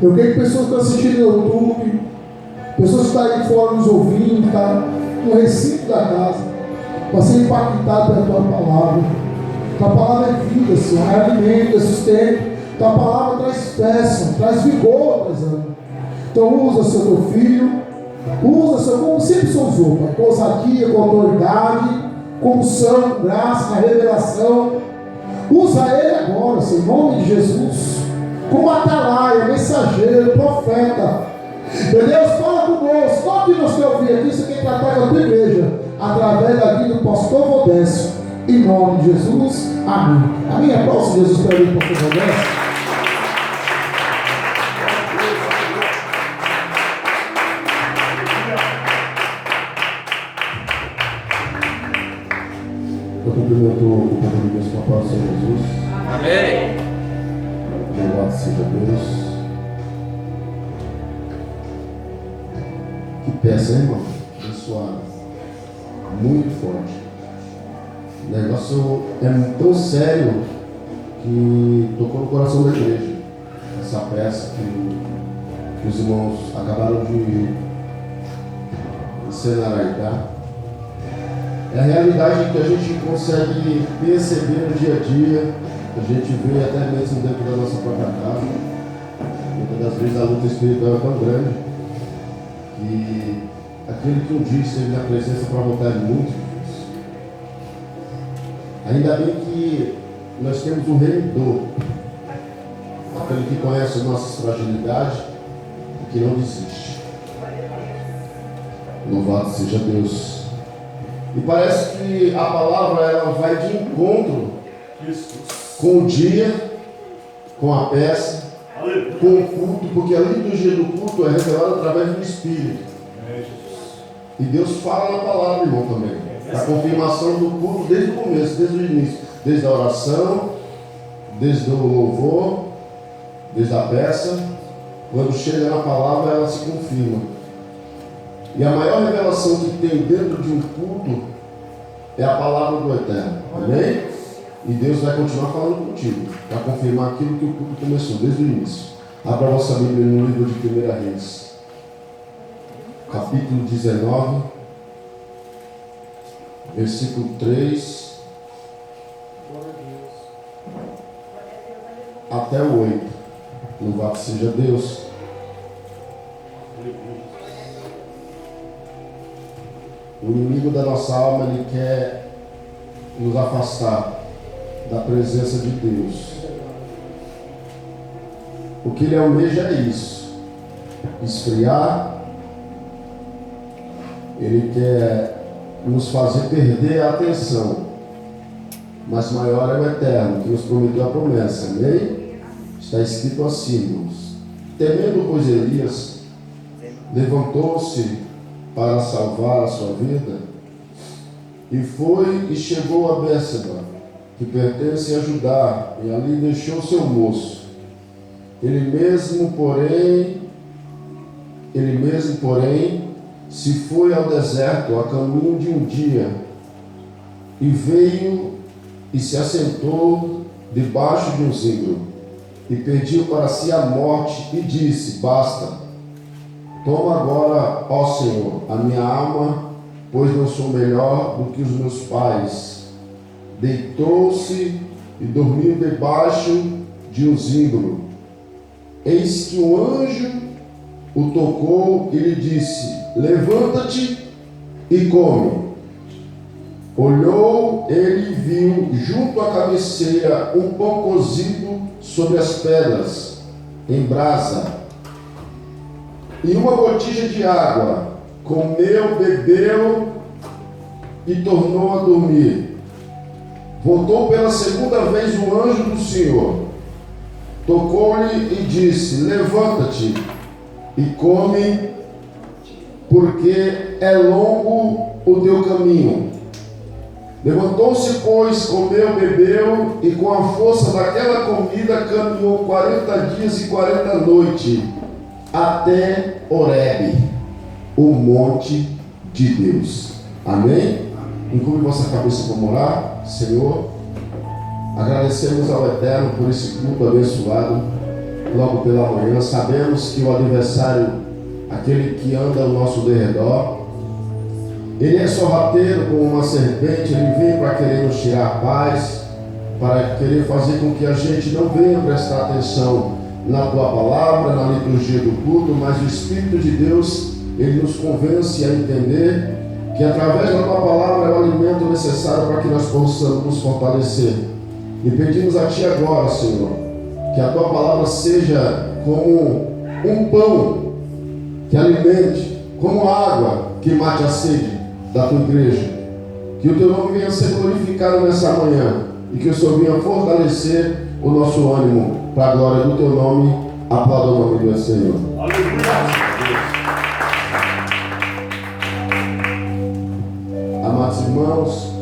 Eu creio que pessoas que estão assistindo no YouTube, pessoas que estão aí fora nos ouvindo, tá no recinto da casa, para ser impactado pela tua palavra. Tua palavra é vida, Senhor, é alimento, é sustento. Tua palavra traz bênção, traz vigor, traz ânimo. Então usa, Senhor, teu filho, usa, Senhor, como sempre o Senhor usou, Pai, com ousadia, com autoridade, com unção, com graça, com revelação. Usa ele agora, Senhor, em nome de Jesus, como atalaia, mensageiro, profeta. Meu Deus, fala conosco. Todo que nós queremos ouvir aqui, isso quer tratar com a tua igreja, através da vida do pastor Valdécio, em nome de Jesus, amém. Amém. Aplausos de Jesus para ele, pastor Valdécio. Eu cumprimento o povo de Deus com a paz do Senhor Jesus. Amém. Louvado seja Deus. Que peça, hein, irmão? Abençoado. Muito forte. O negócio é tão sério que tocou no coração da igreja. Essa peça que os irmãos acabaram de encenar aí, tá? É a realidade que a gente consegue perceber no dia a dia, a gente vê até mesmo dentro da nossa própria casa. Muitas das vezes a luta espiritual é tão grande que aquele que um dia esteve na presença para voltar é muito difícil. Ainda bem que nós temos um remidor, aquele que conhece as nossas fragilidades e que não desiste. Louvado seja Deus. E parece que a palavra ela vai de encontro com o dia, com a peça, com o culto, porque a liturgia do culto é revelada através do Espírito. E Deus fala na palavra, irmão, também. A confirmação do culto desde o começo, desde o início, desde a oração, desde o louvor, desde a peça. Quando chega na palavra, ela se confirma. E a maior revelação que tem dentro de um culto é a palavra do Eterno. Amém? E Deus vai continuar falando contigo, para confirmar aquilo que o culto começou desde o início. Abra a vossa Bíblia no livro de 1 Reis, capítulo 19, versículo 3 até o 8. Louvado seja Deus. O inimigo da nossa alma, ele quer nos afastar da presença de Deus. O que ele almeja é isso: esfriar. Ele quer nos fazer perder a atenção. Mas maior é o Eterno, que nos prometeu a promessa. Amém? Está escrito assim, irmãos: temendo, pois, Elias levantou-se para salvar a sua vida, e foi e chegou a Bérseba, que pertence a Judá, e ali deixou seu moço. Ele mesmo, porém, se foi ao deserto a caminho de um dia, e veio e se assentou debaixo de um zimbro, e pediu para si a morte, e disse: basta. Toma agora, ó Senhor, a minha alma, pois não sou melhor do que os meus pais. Deitou-se e dormiu debaixo de um zimbro. Eis que um anjo o tocou e lhe disse: levanta-te e come. Olhou ele e viu junto à cabeceira um pão cozido sobre as pedras, em brasa, e uma botija de água. Comeu, bebeu e tornou a dormir. Voltou pela segunda vez o anjo do Senhor, tocou-lhe e disse: levanta-te e come, porque é longo o teu caminho. Levantou-se, pois, comeu, bebeu, e com a força daquela comida caminhou 40 dias e 40 noites, até Horebe, o monte de Deus. Amém? Inclui vossa cabeça para orar. Senhor, agradecemos ao Eterno por esse culto abençoado. logo pela manhã. Sabemos que o adversário, aquele que anda ao nosso derredor, ele é sorrateiro como uma serpente. Ele vem para querer nos tirar a paz, para querer fazer com que a gente não venha prestar atenção na tua palavra, na liturgia do culto, mas o Espírito de Deus, ele nos convence a entender que através da tua palavra é o alimento necessário para que nós possamos nos fortalecer. E pedimos a ti agora, Senhor, que a tua palavra seja como um pão que alimente, como água que mate a sede da tua igreja. Que o teu nome venha ser glorificado nessa manhã e que o Senhor venha fortalecer o nosso ânimo para a glória do teu nome. Aplauda o nome do Senhor. Amados irmãos,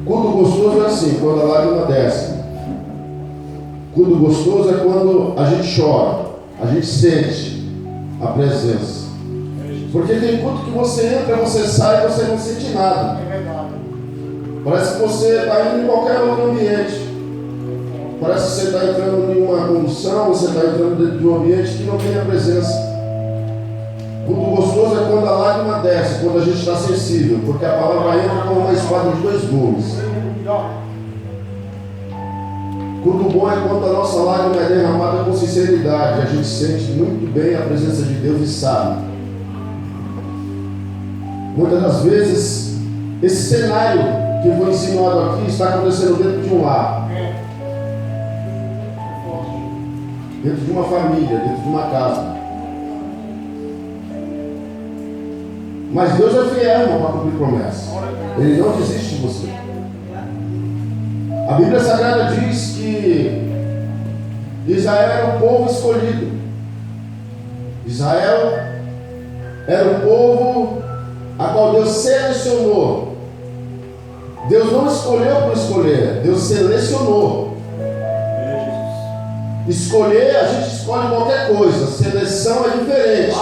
culto gostoso é assim, quando a lágrima desce. Culto gostoso é quando a gente chora, a gente sente a presença. Porque tem culto que você entra, você sai e você não sente nada. Parece que você está indo em qualquer outro ambiente. Parece que você está entrando em uma condução, você está entrando dentro de um ambiente que não tem a presença. Culto gostoso é quando a lágrima desce, quando a gente está sensível, porque a palavra entra como uma espada de dois gumes. Culto bom é quando a nossa lágrima é derramada com sinceridade, a gente sente muito bem a presença de Deus e sabe. Muitas das vezes, esse cenário que foi ensinado aqui está acontecendo dentro de um lar, dentro de uma família, dentro de uma casa. Mas Deus é fiel, irmão, para cumprir promessa. Ele não desiste de você. A Bíblia Sagrada diz que Israel era o povo escolhido. Israel era o povo a qual Deus selecionou. Deus não escolheu por escolher, Deus selecionou. Escolher, a gente escolhe qualquer coisa. Seleção é diferente.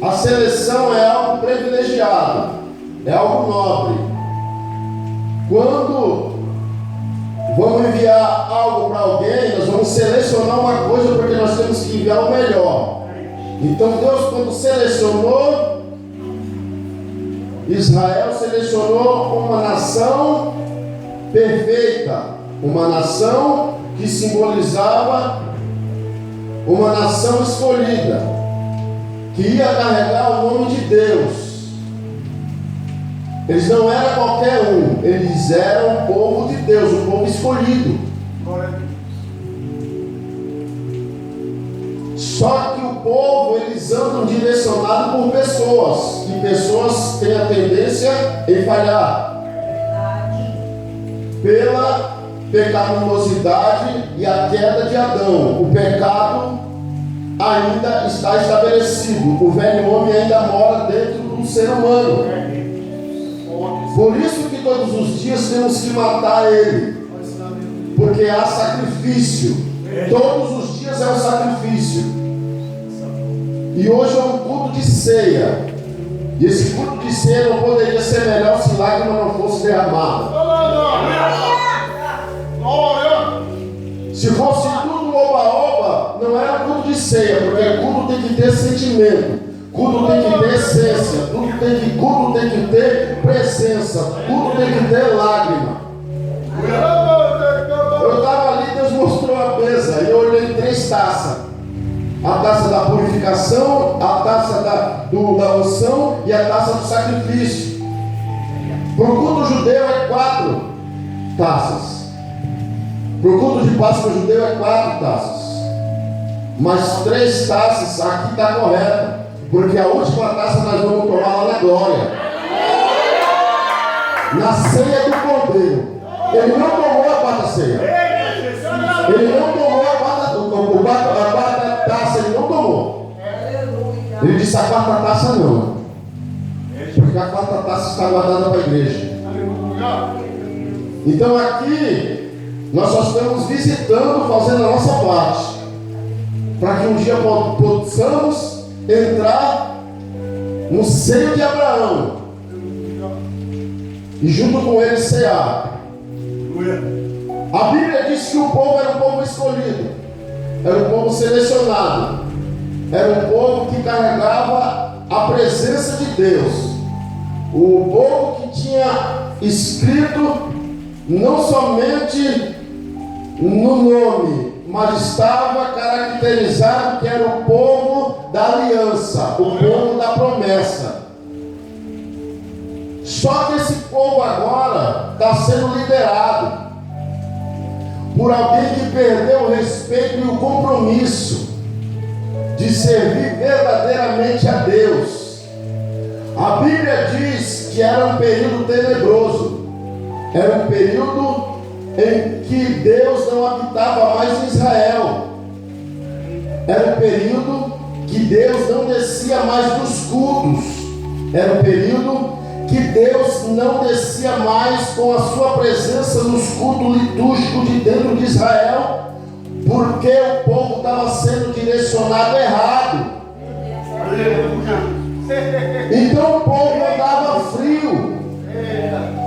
A seleção é algo privilegiado, é algo nobre. Quando vamos enviar algo para alguém, nós vamos selecionar uma coisa porque nós temos que enviar o melhor. Então Deus, quando selecionou Israel, selecionou uma nação perfeita, uma nação que simbolizava uma nação escolhida, que ia carregar o nome de Deus. Eles não eram qualquer um, eles eram o povo de Deus, o povo escolhido. Só que o povo, eles andam direcionados por pessoas, e pessoas têm a tendência em falhar pela pecaminosidade e a queda de Adão. O pecado ainda está estabelecido, o velho homem ainda mora dentro do ser humano. Por isso que todos os dias temos que matar ele, porque há sacrifício. Todos os dias é um sacrifício. E hoje é um culto de ceia. E esse culto de ceia não poderia ser melhor se lágrima não fosse derramada. Se fosse tudo oba-oba, não era culto de ceia, porque culto tem que ter sentimento. Culto tem que ter essência, culto tem que ter presença, culto tem que ter lágrima. Eu estava ali, Deus mostrou a mesa e eu olhei 3 taças: a taça da purificação, a taça da unção e a taça do sacrifício. Para o culto judeu é 4 taças, para o culto de Páscoa judeu é 4 taças, mas 3 taças aqui está correto. Porque a última taça nós vamos tomar lá na glória, na ceia do Cordeiro. Ele não tomou a quarta ceia. Ele não tomou a quarta taça, ele não tomou. Ele disse: a quarta taça não, porque a quarta taça está guardada para a igreja. Então aqui nós só estamos visitando, fazendo a nossa parte, para que um dia possamos entrar no seio de Abraão e junto com ele cear. A Bíblia diz que o povo era um povo escolhido, era um povo selecionado, era um povo que carregava a presença de Deus, o povo que tinha escrito não somente no nome, mas estava caracterizado que era o povo da aliança, o povo da promessa. Só que esse povo agora está sendo liderado por alguém que perdeu o respeito e o compromisso de servir verdadeiramente a Deus. A Bíblia diz que era um período tenebroso, era um período em que Deus não habitava mais em Israel, era um período que Deus não descia mais nos cultos, era um período que Deus não descia mais com a sua presença nos cultos litúrgicos de dentro de Israel, porque o povo estava sendo direcionado errado. Então o povo andava frio,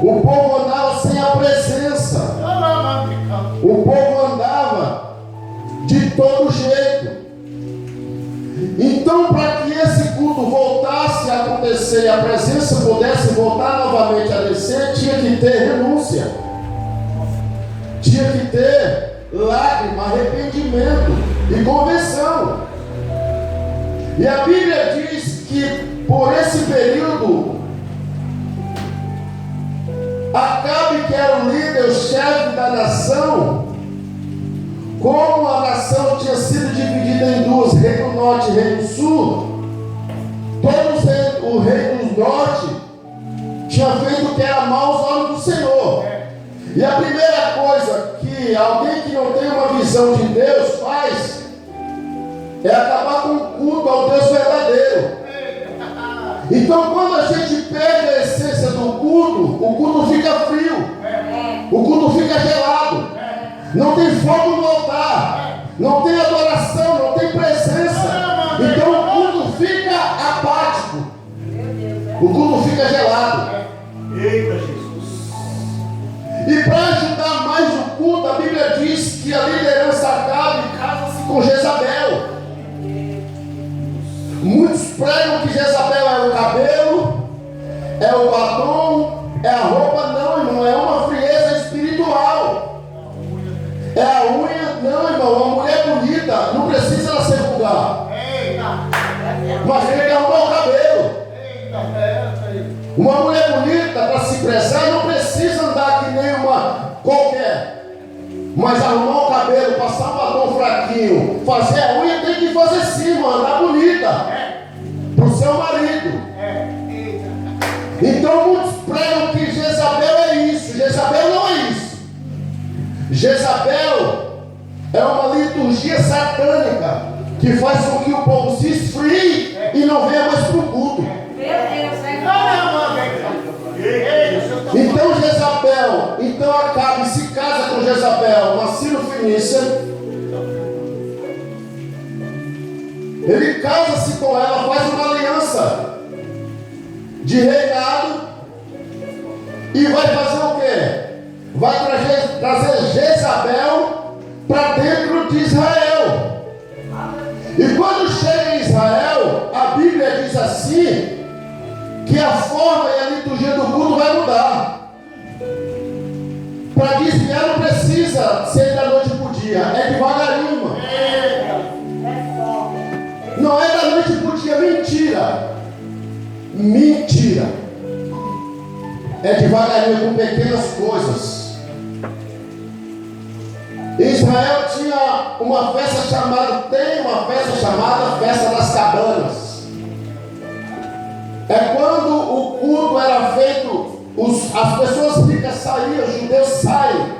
o povo andava sem a presença, o povo andava de todo jeito. Então, para que esse culto voltasse a acontecer e a presença pudesse voltar novamente a descer, tinha que ter renúncia, tinha que ter lágrima, arrependimento e conversão. E a Bíblia diz que por esse período, Acabe, que era o líder, o chefe da nação, como a nação tinha sido dividida em duas, reino do norte e reino do sul, o rei do norte tinha feito o que era mal aos olhos do Senhor. E a primeira coisa que alguém que não tem uma visão de Deus faz é acabar com o culto ao Deus verdadeiro. Então, quando a gente perde a essência do culto, o culto fica frio, o culto fica gelado, não tem fogo no altar, não tem adoração, não tem presença. Então o culto fica apático, o culto fica gelado. Eita Jesus! E para ajudar mais o culto, a Bíblia diz que a liderança Acabe casa-se com Jezabel. Muitos pregam que Jezabel é o cabelo, é o batom, é a roupa. Não, irmão, é uma frieza espiritual. É a unha. Não, irmão, uma mulher bonita não precisa ela ser vulgar, mas tem que arrumar o cabelo. Uma mulher bonita, para se prezar, não precisa andar que nem uma qualquer, mas arrumar o cabelo, passar um batom fraquinho, fazer a unha, tem que fazer sim, mano, andar bonita para o seu marido. Então muitos pregam que Jezabel é isso. Jezabel não é isso. Jezabel é uma liturgia satânica que faz com que o povo se esfrie e não venha mais para o culto. Então Jezabel, então Acabe se casa com Jezabel, uma Sírio-Fenícia. Ele casa-se com ela, faz uma aliança de reinado e vai fazer o quê? Vai trazer Jezabel para dentro de Israel. E quando chega em Israel, a Bíblia diz assim, que a forma e a liturgia do culto vai mudar. Para desviar não precisa ser da noite para o dia, é devagarinho, irmão. Não é da noite para o dia, mentira. Mentira. É devagarinho, com pequenas coisas. Israel tinha uma festa chamada, tem uma festa chamada Festa das Cabanas. É quando o culto era feito, as pessoas ricas saíam, os judeus saem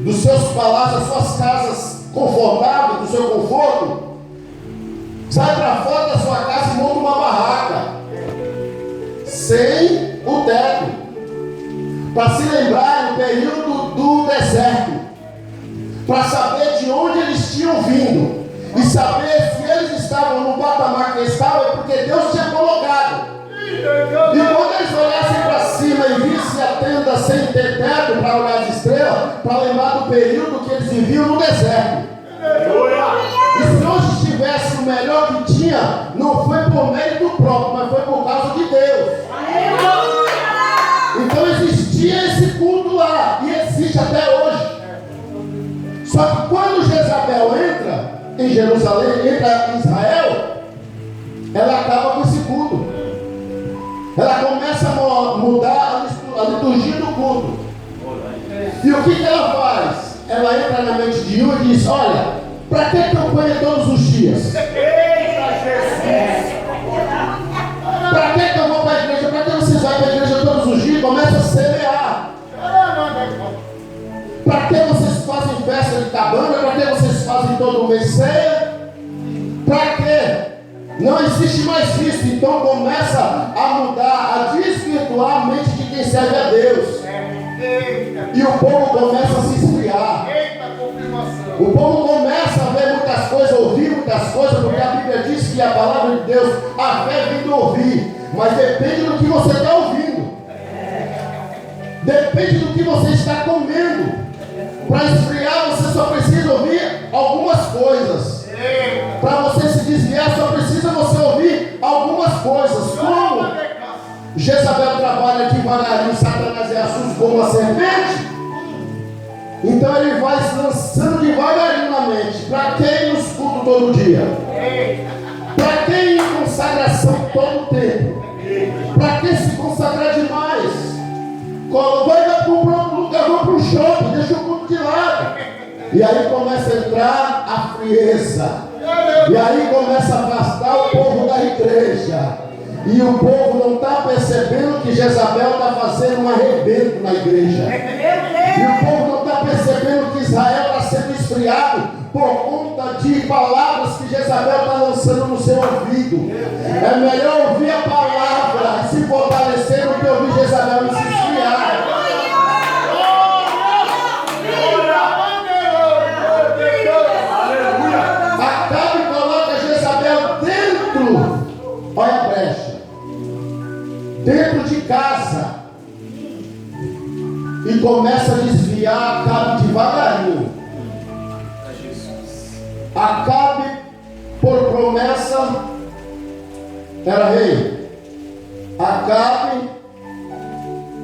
dos seus palácios, das suas casas confortáveis, do seu conforto, sai para fora da sua casa e monta uma barraca, sem o teto, para se lembrar do período do deserto, para saber de onde eles tinham vindo, e saber se eles estavam no patamar que estavam, é porque Deus tinha colocado. E quando eles olhassem para cima e vissem a tenda sem ter teto para olhar as estrelas, para lembrar do período que eles viviam no deserto. E se hoje estivesse o melhor que tinha, não foi por mérito próprio, mas foi por causa de Deus. Então existia esse culto lá, e existe até hoje. Só que quando Jezabel entra em Jerusalém, entra em Israel, ela acaba com esse culto. Ela começa a mudar a liturgia do culto. E o que ela faz? Ela entra na mente de um e diz: olha, para que campanha todos os dias? Para que eu vou para a igreja? Para que vocês vão para a igreja todos os dias? Começa a semear. Para que vocês fazem festa de cabana? Para que vocês fazem todo mês ceia? Para quê? Não existe mais isso. Então começa a mudar, a desvirtuar a mente de quem serve a Deus. E o povo começa a se esfriar. O povo começa a ver muitas coisas, ouvir muitas coisas, porque a Bíblia diz que a palavra de Deus, a fé vem do ouvir, mas depende do que você está ouvindo. Depende do que você está comendo. Para esfriar, você só precisa ouvir algumas coisas. Para você se desviar, só precisa você ouvir algumas coisas. Como Jezabel trabalha devagarinho, Satanás é assusto como uma serpente. Então ele vai se lançando devagarinho na mente. Para quem nos cultos todo dia? Para quem em consagração todo o tempo? Para quem se consagrar demais? Vai para um lugar, vai para o shopping, deixa o culto de lado. E aí começa a entrar a frieza. E aí começa a afastar o povo da igreja. E o povo não está percebendo que Jezabel está fazendo um arrebento na igreja. E o povo não está percebendo que Israel está sendo esfriado por conta de palavras que Jezabel está lançando no seu ouvido. É melhor ouvir a palavra e se fortalecer do que ouvir Jezabel e se esfriar. Acabe e coloca Jezabel dentro, olha a brecha, dentro de casa, e começa a desviar Acabe devagarinho. Acabe, por promessa, era rei. Acabe,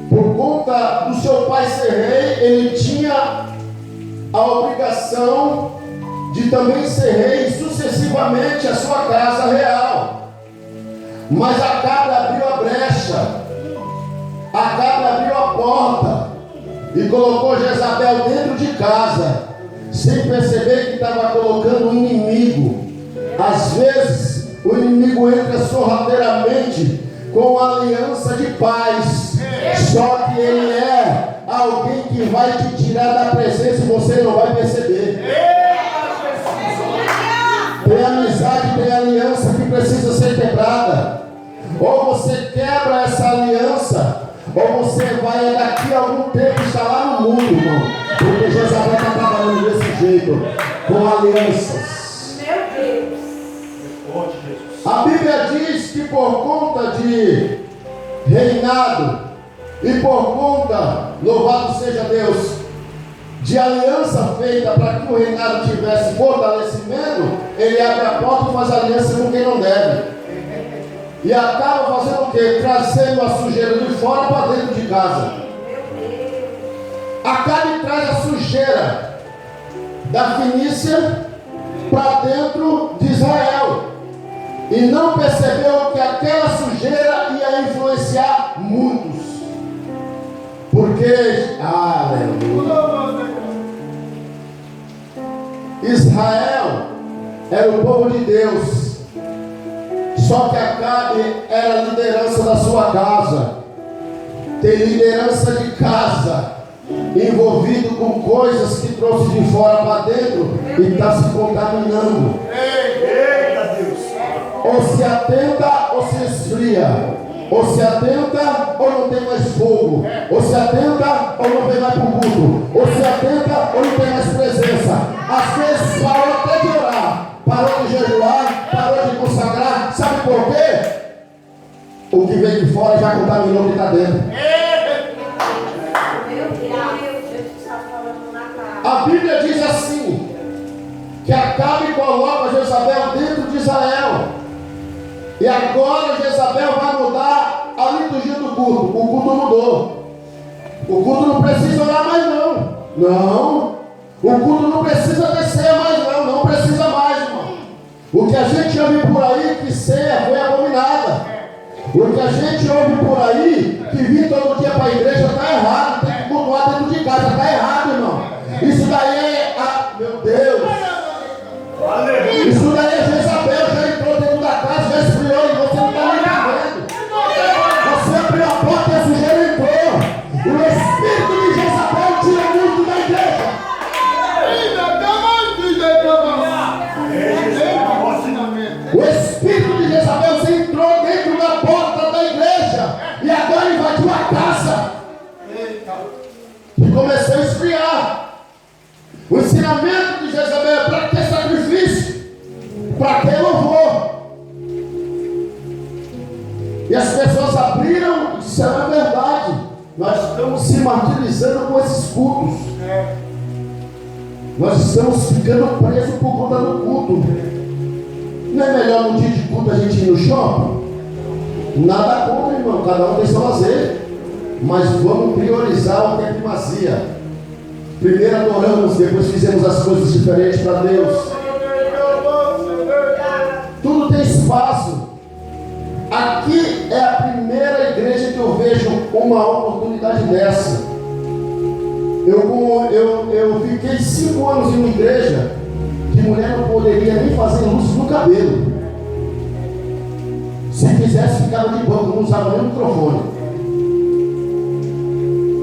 por conta do seu pai ser rei, ele tinha a obrigação de também ser rei sucessivamente a sua casa real. Mas Acabe abriu a brecha, Acabe abriu a porta e colocou Jezabel dentro de casa, sem perceber que estava colocando um inimigo. Às vezes o inimigo entra sorrateiramente com aliança de paz, só que ele é alguém que vai te tirar da presença e você não vai perceber. Tem amizade, tem aliança que precisa ser quebrada. Ou você quebra essa aliança, ou você vai daqui a algum tempo estar lá no mundo, irmão. Porque Jezabel está trabalhando desse jeito, com alianças. A Bíblia diz que por conta de reinado e por conta, louvado seja Deus, de aliança feita para que o reinado tivesse fortalecimento, ele abre a porta e faz aliança com quem não deve. E acaba fazendo o quê? Trazendo a sujeira de fora para dentro de casa. Acabe traz a sujeira da Fenícia para dentro de Israel. E não percebeu que aquela sujeira ia influenciar muitos. Porque, aleluia, Israel era o povo de Deus. Só que Acabe era a liderança da sua casa. Tem liderança de casa envolvido com coisas que trouxe de fora para dentro e está se contaminando. Eita Deus! Ou se atenta ou se esfria. Ou se atenta ou não tem mais fogo. Ou se atenta ou não vem mais para o culto. Ou se atenta ou não tem mais presença. Às vezes parou até de orar, parou de jejuar, parou de consagrar. Sabe por quê? O que vem de fora já contaminou o que está dentro. Bíblia diz assim, que Acabe coloca Jezabel dentro de Israel. E agora Jezabel vai mudar a liturgia do culto. O culto mudou. O culto não precisa orar mais não. Não. O culto não precisa ter ceia mais não. Não precisa mais, irmão. O que a gente ouve por aí que ceia foi abominada. O que a gente ouve por aí que vir todo dia para a igreja está errado. Tem que cultuar dentro de casa. Está errado, irmão. Isso daí é... meu Deus. Isso daí é Jezabel. Já entrou dentro da casa, já esfriou e você não está nem vendo. Você abriu a porta e a sujeira entrou. O espírito de Jezabel tira muito da igreja. O espírito de Jezabel se entrou dentro da porta da igreja e agora invadiu a casa e começou a esfriar. O ensinamento de Jezabel é para ter sacrifício, para ter louvor. E as pessoas abriram e disseram a verdade. Nós estamos se martirizando com esses cultos. Nós estamos ficando presos por conta do culto. Não é melhor no dia de culto a gente ir no shopping? Nada contra, irmão. Cada um tem seu lazer. Mas vamos priorizar o que é primazia. Primeiro adoramos, depois fizemos as coisas diferentes para Deus. Tudo tem espaço. Aqui é a primeira igreja que eu vejo uma oportunidade dessa. Eu fiquei 5 anos em uma igreja que mulher não poderia nem fazer luz no cabelo. Se quisesse, ficava de banco, não usava nem o microfone.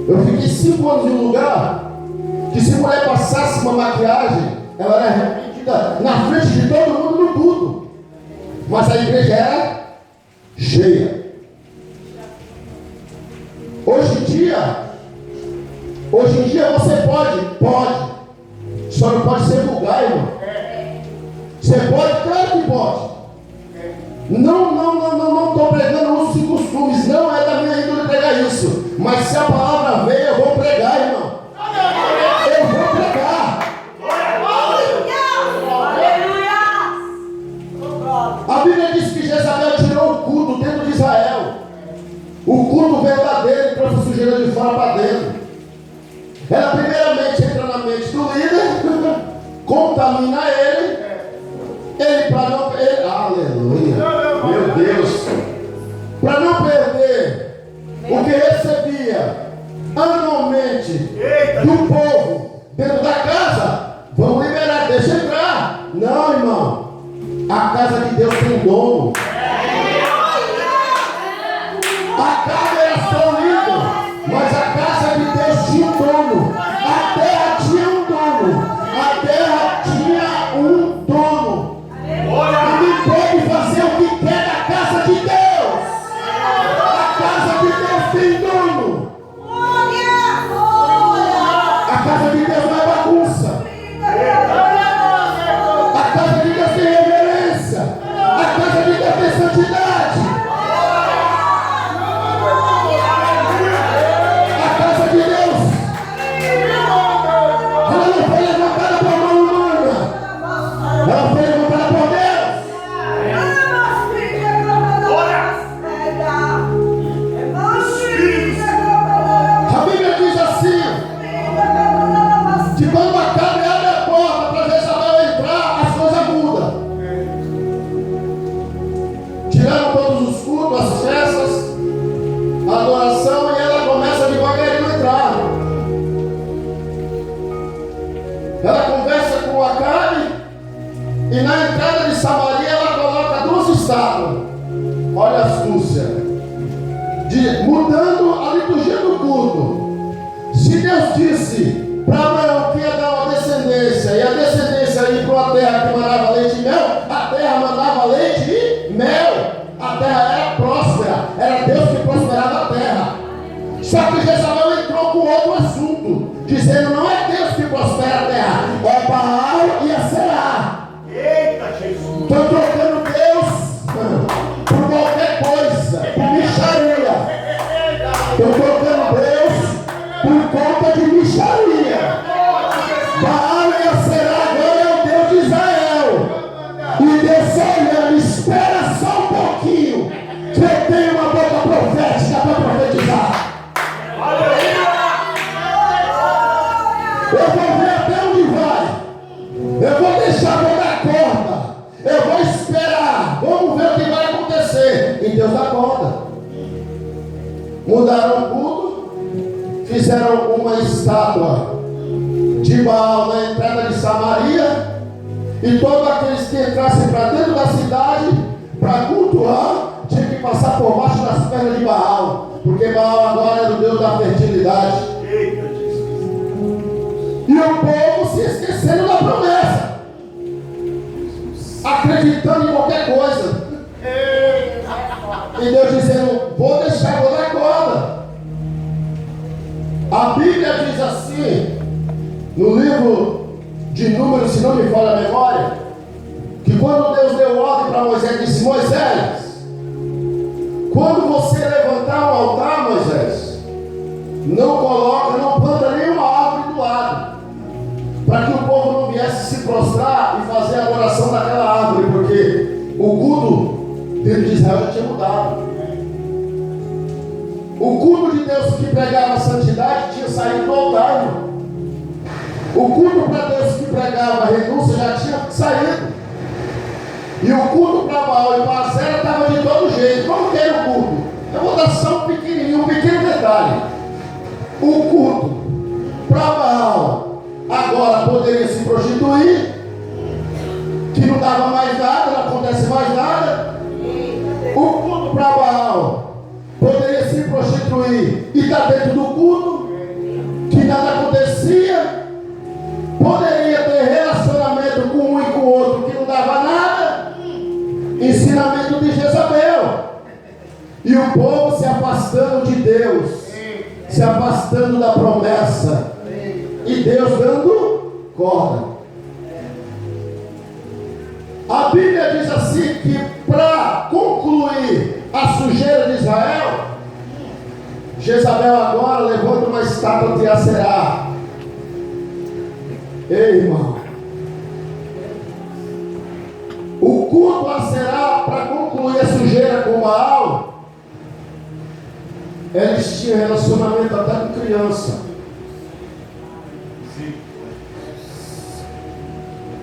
Eu fiquei 5 anos em um lugar que se mulher passasse uma maquiagem, ela era arrependida na frente de todo mundo no culto. Mas a igreja era cheia. Hoje em dia você pode. Só não pode ser vulgar, irmão. Você pode, claro que pode. Não estou pregando usos e costumes. Não é da minha índole pregar isso. Mas se a palavra veio, eu vou pregar, irmão. Eu vou pregar. A Bíblia diz que Jezabel tirou o culto dentro de Israel. O culto verdadeiro trouxe sujeira de fora para dentro. Ela primeiramente entra na mente do líder, contamina ele para não perder, aleluia, meu Deus, para não perder o que recebia anualmente do povo dentro da casa. Vamos liberar, deixa entrar. Não, irmão, a casa de Deus tem dono. A casa era só livre, mas a casa de Deus tinha um dono. A terra tinha um dono. A terra tinha um dono. Ninguém pode fazer o que quer na casa de Deus. A casa de Deus tem dono. A casa de Deus não é bagunça. A casa de Deus tem reverência. A casa de Deus tem santidade. Ela conversa com Acabe e na entrada de Samaria ela coloca 2 estátuas. Olha a astúcia, mudando a liturgia do culto. Se Deus disse para Abraão que ia dar uma descendência, e a descendência ia para uma terra que mandava leite e mel, a terra mandava leite e mel. A terra era próspera, era Deus que prosperava a terra. Só que Jezabel entrou com outro assunto, dizendo: não é Deus que prospera a terra, é Baal e Aserá. Eita, Jesus! Estou trocando Deus por qualquer coisa, por micharia. Estou trocando Deus por conta de micharia. Eu vou ver até onde vai. Eu vou deixar, vou dar corda. Eu vou esperar. Vamos ver o que vai acontecer. E Deus dá corda. Mudaram o culto. Fizeram uma estátua de Baal na entrada de Samaria. E todos aqueles que entrassem para dentro da cidade para cultuar tinham que passar por baixo das pernas de Baal. Porque Baal agora era o Deus da fertilidade. E o povo se esquecendo da promessa, acreditando em qualquer coisa. E Deus dizendo: vou deixar, vou dar corda. A Bíblia diz assim, no livro de Números, se não me falha a memória, que quando Deus deu ordem para Moisés, disse: Moisés, quando você levantar um altar, Moisés, não planta nenhuma árvore do lado, para que o povo não viesse se prostrar e fazer a adoração daquela árvore, porque o culto dentro de Israel já tinha mudado. O culto de Deus que pregava a santidade tinha saído do altar, irmão. O culto para Deus que pregava a renúncia já tinha saído. E o culto para Baal e para Acera estava de todo jeito. Como que era o culto? Eu vou dar só um pequenininho, um pequeno detalhe. O culto para Baal agora poderia se prostituir, que não dava mais nada, não acontece mais nada. O culto para Baal poderia se prostituir e estar dentro do culto, que nada acontecia. Poderia ter relacionamento com um e com o outro, que não dava nada. Ensinamento de Jezabel. E o povo se afastando de Deus, se afastando da promessa, e Deus dando corda. A Bíblia diz assim que para concluir a sujeira de Israel, Jezabel agora levanta uma estátua de Aserá. Ei, irmão, o culto a Aserá, para concluir a sujeira com Baal, eles tinham relacionamento até com criança.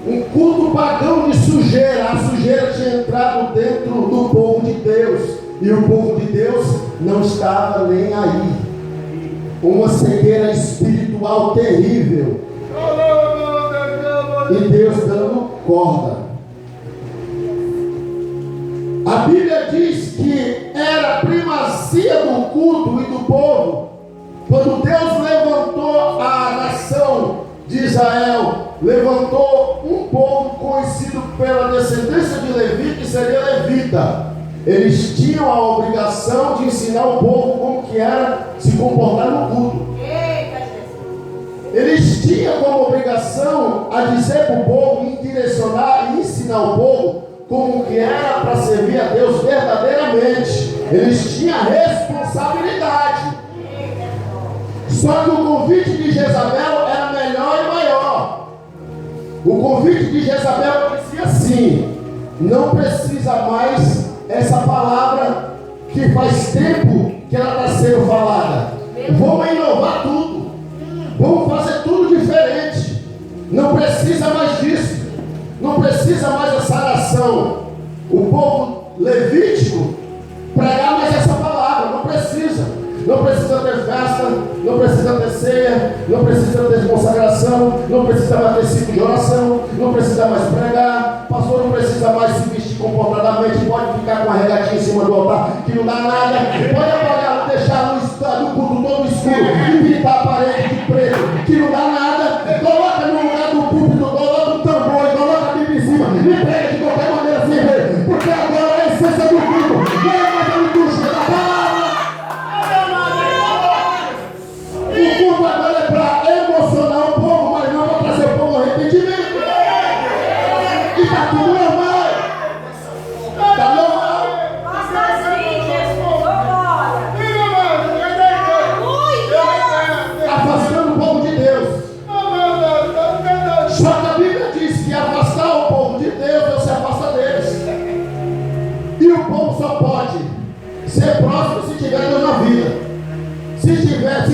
Um culto pagão de sujeira. A sujeira tinha entrado dentro do povo de Deus, e o povo de Deus não estava nem aí. Uma cegueira espiritual terrível. E Deus dando corda. A Bíblia diz que era primazia do culto e do povo. Quando Deus levantou a nação de Israel, levantou um povo conhecido pela descendência de Levi, que seria levita. Eles tinham a obrigação de ensinar o povo como que era se comportar no culto. Eles tinham como obrigação a dizer para o povo, direcionar e ensinar o povo como que era para servir a Deus verdadeiramente. Eles tinham a responsabilidade. Só que o convite de Jezabel era melhor e maior. O convite de Jezabel dizia assim: não precisa mais essa palavra que faz tempo que ela está sendo falada. Vamos inovar tudo. Vamos fazer tudo diferente. Não precisa mais disso. Não precisa mais essa nação. O povo levítico pregar mais essa palavra. Não precisa. Não precisa ter festa. Não precisa ter ceia. Não precisa ter consagração. Não precisa mais ter ciclo de oração. Não precisa mais pregar. Pastor não precisa mais se vestir comportadamente. Pode ficar com a regatinha em cima do altar, que não dá nada. Pode apagar, deixar a luz do culto todo escuro e pintar a parede de preto, que não dá nada. Coloca no lugar do púlpito, coloca um tambor, coloca a Bíblia em cima e prega de qualquer maneira sem ver, porque agora é a essência do culto. Não é mais a liturgia da palavra. O culto agora é para emocionar o povo, mas não para trazer o povo ao arrependimento. E está tudo normal. Está normal. Afastando o povo de Deus. Só que a Bíblia diz que afastar o povo de Deus, Deus se afasta deles. E o povo só pode ser próximo se tiver Deus na vida. Se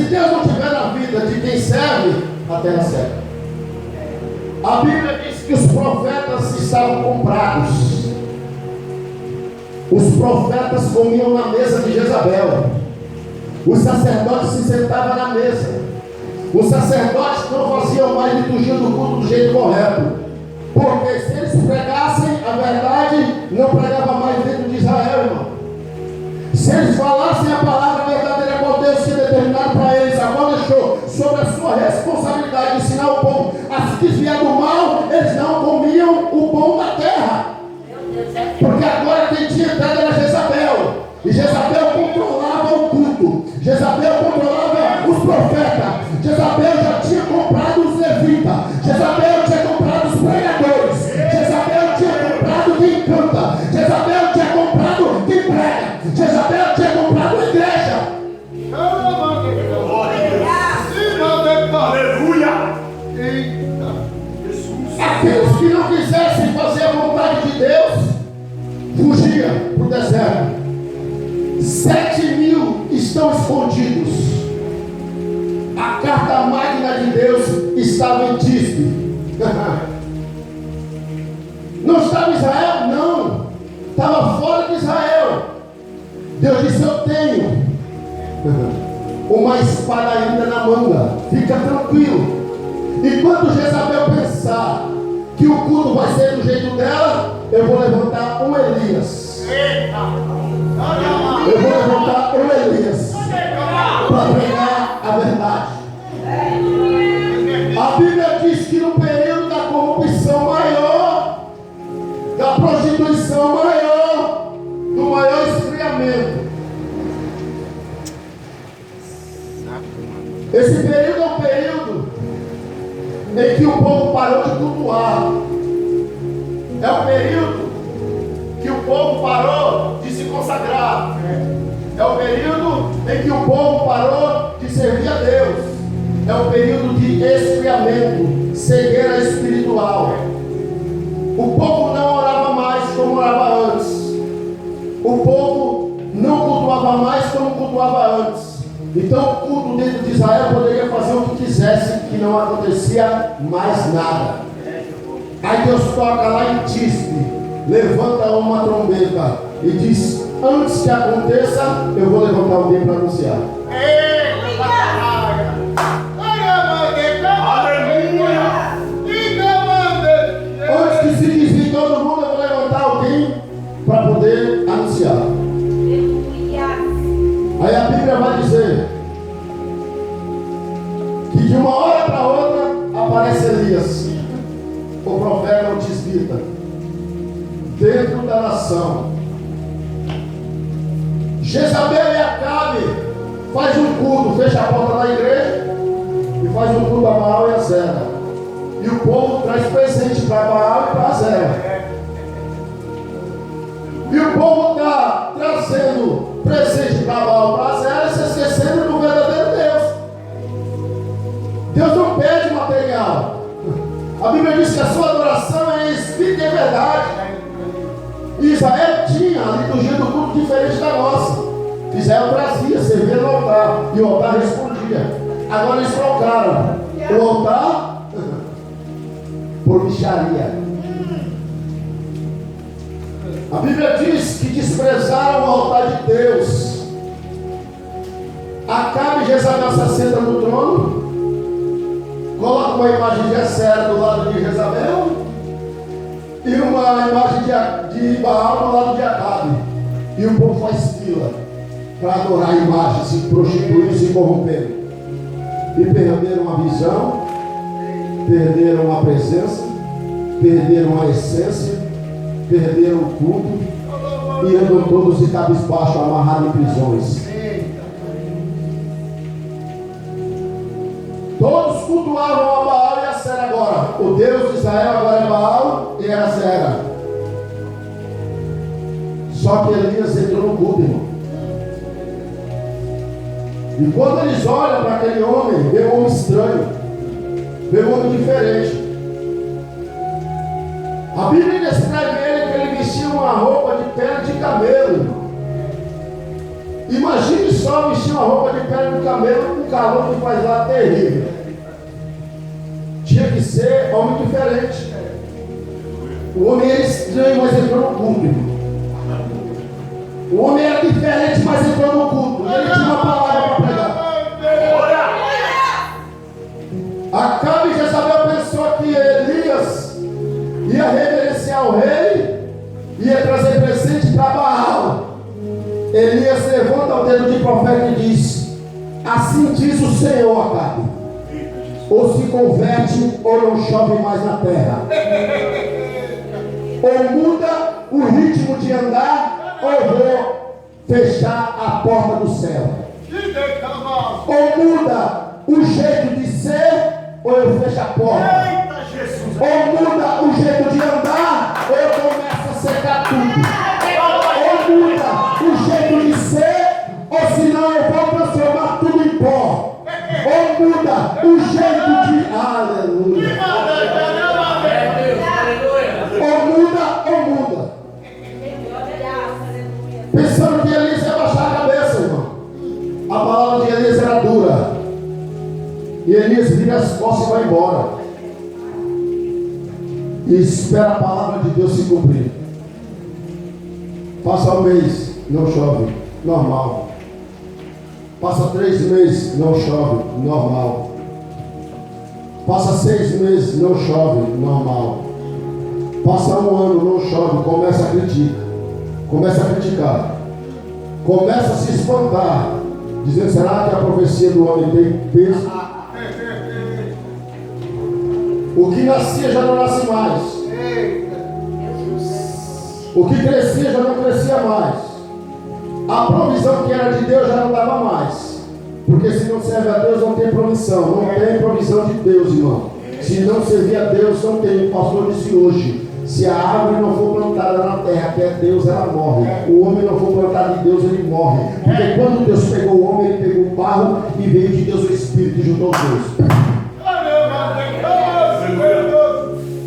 Deus não tiver na vida de quem serve, a terra seca. A Bíblia diz que os profetas estavam comprados. Os profetas comiam na mesa de Jezabel. Os sacerdotes se sentavam na mesa. Os sacerdotes não faziam mais liturgia do culto do jeito correto. Porque se eles pregassem a verdade, não pregava mais dentro de Israel, irmão. Se eles falassem a palavra verdadeira com Deus que determinado para eles, agora deixou sobre a sua responsabilidade de ensinar o povo a se desviar do mal, eles não comiam o pão da terra. Porque agora quem tinha entrado era Jezabel. E Jezabel controlava o culto. Jezabel controlava os profetas. Jezabel já tinha comprado os levitas. Jezabel tinha comprado os pregadores. Jezabel tinha comprado quem canta. Jezabel tinha comprado quem prega. Jezabel tinha comprado a igreja. Aleluia! Aqueles que não quisessem fazer a vontade de Deus, fugiam para o deserto. 7.000 estão escondidos. A carta magna de Deus estava em Tisbe. Não estava em Israel? Não. Estava fora de Israel. Deus disse: eu tenho uma espada ainda na manga. Fica tranquilo. Enquanto Jezabel pensar que o culto vai ser do jeito dela, eu vou levantar um Elias. Eu vou levantar um Elias para pregar a verdade. A Bíblia diz que no período da corrupção maior, da prostituição maior, do maior esfriamento, esse período é um período em que o povo parou de cultuar. É um período que o povo parou de se consagrar. É um período em que o povo parou de servir a Deus. É um período de esfriamento, cegueira espiritual. O povo não orava mais como orava antes. O povo não cultuava mais como cultuava antes. Então o culto dentro de Israel poderia fazer o que quisesse, que não acontecia mais nada. Aí Deus toca lá em Tisbe, levanta uma trombeta e diz: antes que aconteça, eu vou levantar alguém para anunciar. Aleluia! Antes que se desvie todo mundo, eu vou levantar alguém para poder anunciar. Aí a Bíblia vai dizer que de uma hora para outra aparece Elias, o profeta, o tisbita, dentro da nação. Jezabel e Acabe faz um culto, fecha a porta da igreja e faz um culto a Baal e a Zera. E o povo traz presente para Baal e para Zera. E o povo está trazendo presente para Baal e para Zera, se esquecendo do verdadeiro Deus. Deus não pede material. A Bíblia diz que a sua adoração é em espírito e em verdade. Israel tinha a liturgia do culto diferente da nossa. Israel trazia, servia no altar, e o altar respondia. Agora eles trocaram o altar por bicharia. A Bíblia diz que desprezaram o altar de Deus. Acabe e Jezabel se assenta no trono, coloca uma imagem de Acera do lado de Jezabel e uma imagem de Baal do lado de Acabe. E o povo faz fila para adorar a imagem, se prostituindo, se corrompendo. E perderam a visão, perderam a presença, perderam a essência, perderam o culto e andam todos de cabisbaixo, amarrados em prisões. Todos cultuavam a Baal e a Acera agora. O Deus de Israel agora é Baal e é Acera. Só que Elias entrou no culto, irmão. E quando eles olham para aquele homem, vê um homem estranho, vê um homem diferente. A Bíblia descreve ele que ele vestia uma roupa de pele de camelo. Imagine só vestir uma roupa de pele de camelo com um calor que faz lá terrível. tinha que ser homem diferente. O homem era estranho, mas entrou no culto. O homem era diferente, mas entrou no culto. E ele tinha uma palavra para pregar. Acabe e Jezabel pensou que Elias ia reverenciar o rei, ia trazer presente para Baal. Elias levanta o dedo de profeta e diz: assim diz o Senhor, Acabe, ou se converte ou não chove mais na terra, ou muda o ritmo de andar, ou vou fechar a porta do céu, ou muda o jeito de ser, ou eu fecho a porta, ou muda o jeito de andar, ou eu começo a secar tudo. Ou muda o jeito de ser, ou senão eu vou transformar tudo em pó. Ou muda o jeito de... Aleluia. Ou muda. Pensando que Elias ia baixar a cabeça, irmão. A palavra de Elias era dura. E Elias vira as costas e vai embora. E espera a palavra de Deus se cumprir. Passa um mês, não chove, normal. Passa 3 meses, não chove, normal. Passa 6 meses, não chove, normal. Passa 1 ano, não chove, começa a criticar. Começa a criticar. Começa a se espantar, dizendo: será que a profecia do homem tem peso? O que nascia já não nasce mais. O que crescia já não crescia mais. A provisão que era de Deus já não dava mais. Porque se não serve a Deus, não tem provisão. Não tem provisão de Deus, irmão. Se não servir a Deus, não tem. O pastor disse hoje: se a árvore não for plantada na terra, que é Deus, ela morre. O homem não for plantado de Deus, ele morre. Porque quando Deus pegou o homem, ele pegou o barro e veio de Deus o Espírito e juntou os dois.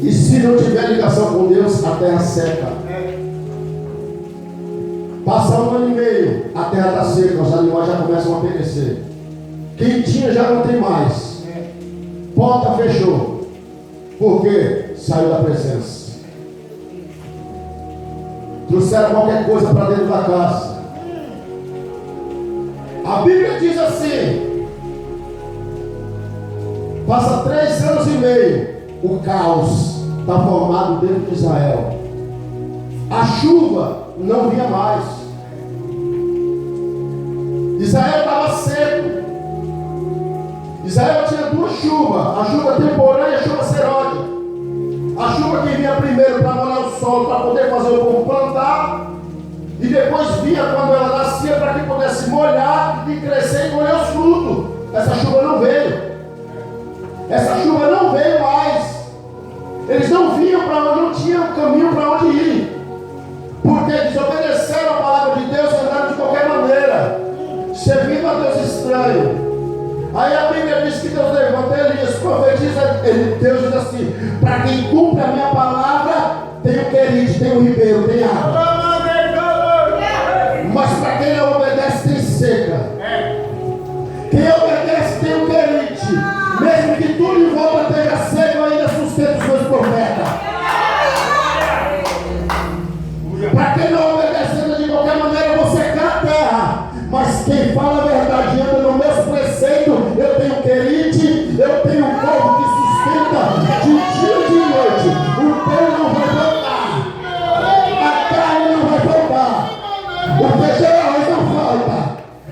E se não tiver ligação com Deus, a terra seca. Passa 1 ano e meio, a terra está seca, os animais já começam a perecer. Quem tinha já não tem mais. Porta fechou. Por quê? Saiu da presença. Trouxeram qualquer coisa para dentro da casa. A Bíblia diz assim: passa 3 anos e meio, o caos está formado dentro de Israel. A chuva não vinha mais. Israel estava seco. Israel tinha 2 chuvas: a chuva temporânea e a chuva serôdia. A chuva que vinha primeiro para molhar o solo, para poder fazer o povo plantar, e depois vinha quando ela nascia para que pudesse molhar e crescer e colher os frutos. Essa chuva não veio. Essa chuva não veio mais. Eles não vinham para onde, não tinham caminho para onde ir, porque desobedeceram a palavra de Deus e andaram de qualquer maneira, servindo a Deus estranho. Aí a Bíblia diz que Deus levanta Elias, profetiza. Deus diz assim: para quem cumpre a minha palavra, tem o querite, tem o ribeiro, tem água. Mas para quem não obedece, tem seca. Quem obedece tem o querite. Mesmo que tudo em volta esteja seco, ainda sustenta os meus profetas. Para quem não obedece de qualquer maneira, eu vou secar a terra. Mas quem fala a verdade anda no meu preceito, eu tenho querite, eu tenho um povo que sustenta de dia e de noite. O pão não vai faltar, a carne não vai faltar, o feijão e arroz não falta.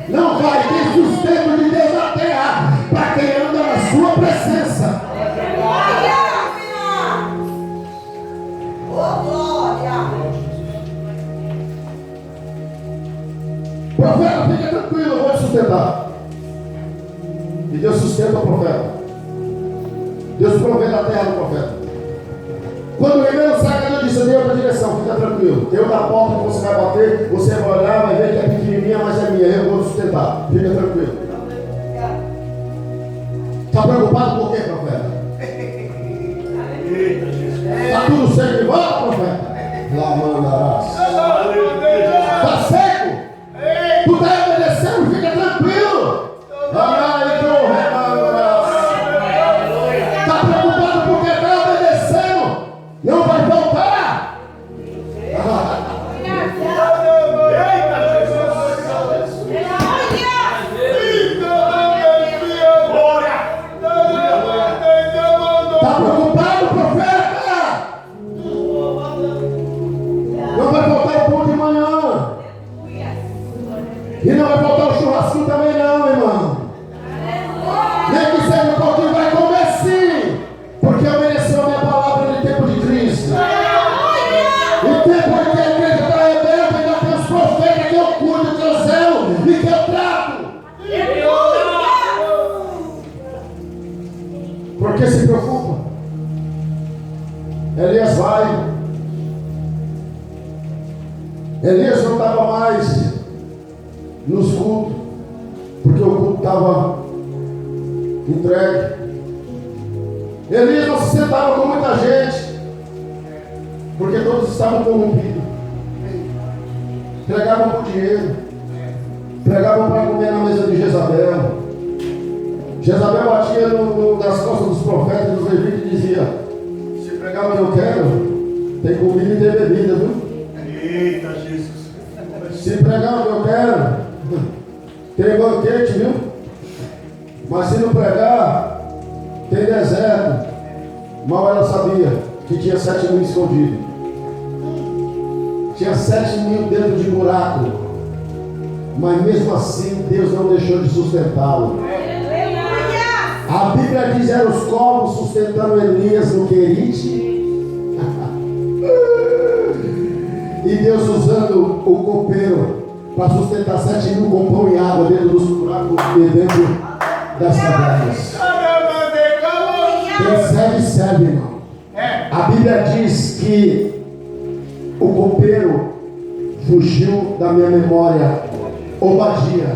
Não vai ter sustento de Deus na terra para quem anda na sua presença. Profeta, fica tranquilo, eu vou te sustentar. E Deus sustenta o profeta. Deus provê da terra do profeta. Quando o primeiro saca, Deus disse: em outra direção, fica tranquilo. Tem outra porta que você vai bater, você vai olhar, vai ver que é pequenininha, mas é minha, eu vou te sustentar. Fica tranquilo. Está preocupado por quê, profeta? Está tudo seco de volta, profeta? Lá mandarás. Está seco? Tu está obedecendo, fica tranquilo. Está preocupado Elias vai. Elias não estava mais nos cultos, porque o culto estava entregue. Elias não se sentava com muita gente, porque todos estavam corrompidos. Pregavam por dinheiro, pregavam para comer na mesa de Jezabel. Jezabel batia nas costas dos profetas e dos levitas e dizia: se pregar o que eu quero, tem comida e tem bebida, viu? Eita, Jesus. Se pregar o que eu quero, tem banquete, viu? Mas se não pregar, tem deserto. Mal ela sabia que tinha 7.000 escondidos. Tinha 7.000 dentro de buraco. Mas mesmo assim, Deus não deixou de sustentá-lo. A Bíblia diz: eram os corvos sustentando Elias no Querite. E Deus usando o copeiro para sustentar 7.000 com pão e água dentro dos buracos e dentro das cavernas. Quem serve, irmão. A Bíblia diz que o copeiro fugiu da minha memória. Obadia,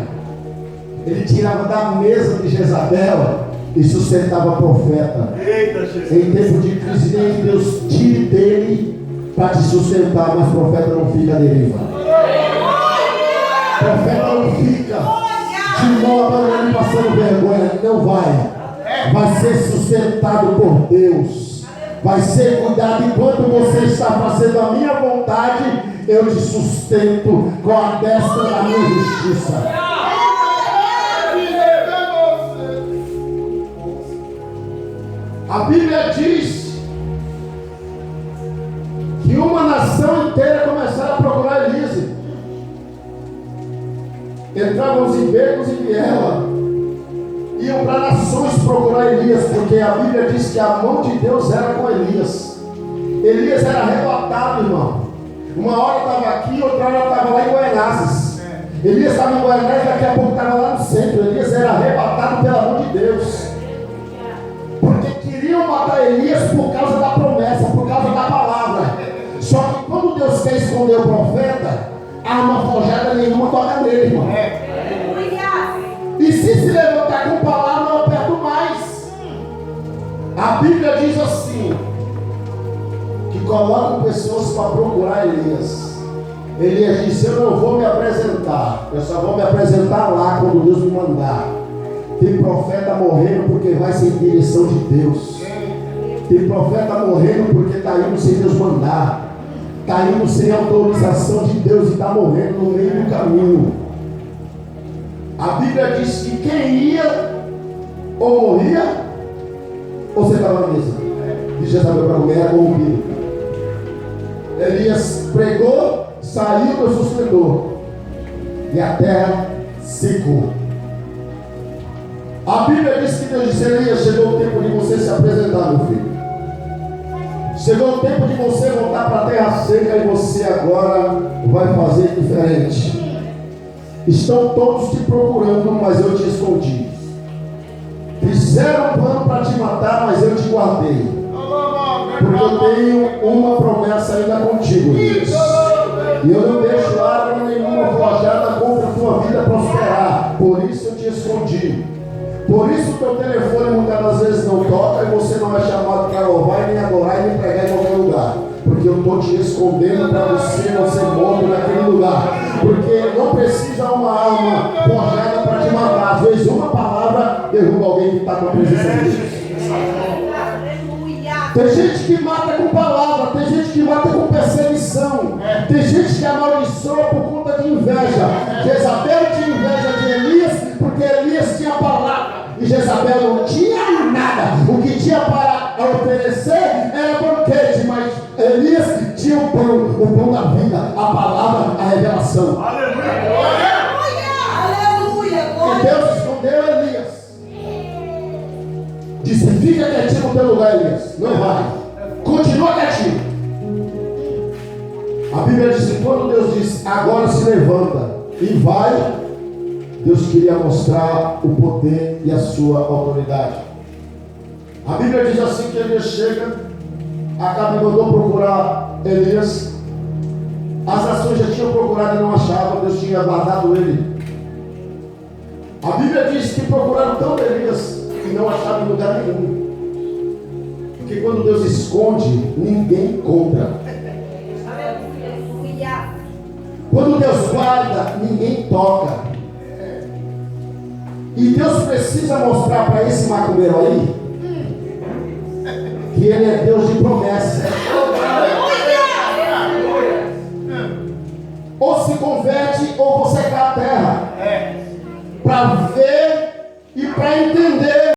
ele tirava da mesa de Jezabel e sustentava profeta. Eita, Jesus. Em tempo de crise, nem que Deus tire dele para te sustentar, mas profeta não fica à deriva. Profeta não fica de mão abanando, passando vergonha. Não vai. Vai ser sustentado por Deus. Vai ser cuidado. Enquanto você está fazendo a minha vontade, eu te sustento com a destra da minha justiça. A Bíblia diz que uma nação inteira começaram a procurar Elias. Entravam os becos e vielas, iam para nações procurar Elias, porque a Bíblia diz que a mão de Deus era com Elias. Elias era arrebatado, irmão. Uma hora estava aqui, outra hora estava lá em Goianazes. Elias estava em Goianazes, daqui a pouco estava lá no centro. Elias era arrebatado pela mão de Deus. Porque queriam matar Elias por causa da promessa, por causa da palavra. Só que quando Deus quer esconder o profeta, arma forjada nenhuma toca nele, irmão. E se levantar com palavra, eu perto mais. A Bíblia diz assim: que colocam pessoas para procurar Elias. Elias disse: eu não vou me apresentar, eu só vou me apresentar lá quando Deus me mandar. Tem profeta morrendo porque vai sem direção de Deus. Tem profeta morrendo porque está indo sem Deus mandar. Está indo sem autorização de Deus e está morrendo no meio do caminho. A Bíblia diz que quem ia ou morria ou sentava na mesa de Jezabel para comer era corrompido. Elias pregou, saiu do sustentou e a terra secou. A Bíblia diz que Deus disse: Elias, chegou o tempo de você se apresentar, meu filho. Chegou o tempo de você voltar para a terra seca e você agora vai fazer diferente. Estão todos te procurando, mas eu te escondi. Fizeram um plano para te matar, mas eu te guardei. Porque eu tenho uma promessa ainda contigo, Deus. E eu não deixo arma nenhuma forjada contra a tua vida prosperar. Por isso eu te escondi. Por isso o teu telefone muitas das vezes não toca e você não é chamado para louvar e nem adorar e nem pregar em qualquer lugar. Porque eu estou te escondendo para você não ser morto naquele lugar. Porque não precisa uma arma forjada para te matar. Às vezes uma palavra derruba alguém que está com a presença de Deus. Tem gente que mata com palavra, tem gente que mata com perseguição, tem gente que amaldiçoa por conta de inveja. Jezabel tinha inveja de Elias porque Elias tinha palavra e Jezabel não tinha nada. O que tinha para oferecer era banquete, mas Elias tinha o pão da vida, a palavra, a revelação. Aleluia! E Deus escondeu Elias. Disse: fica quietinho no teu lugar, Elias. Não vai. Continua quietinho. A Bíblia diz que quando Deus disse: agora se levanta e vai, Deus queria mostrar o poder e a sua autoridade. A Bíblia diz assim que Elias chega Acabe mandou procurar Elias. As nações já tinham procurado e não achavam. Deus tinha guardado ele. A Bíblia diz que procuraram tanto Elias e não acharam em lugar nenhum. Porque quando Deus esconde, ninguém encontra. Quando Deus guarda, ninguém toca. E Deus precisa mostrar para esse macumbeiro aí que ele é Deus de promessa.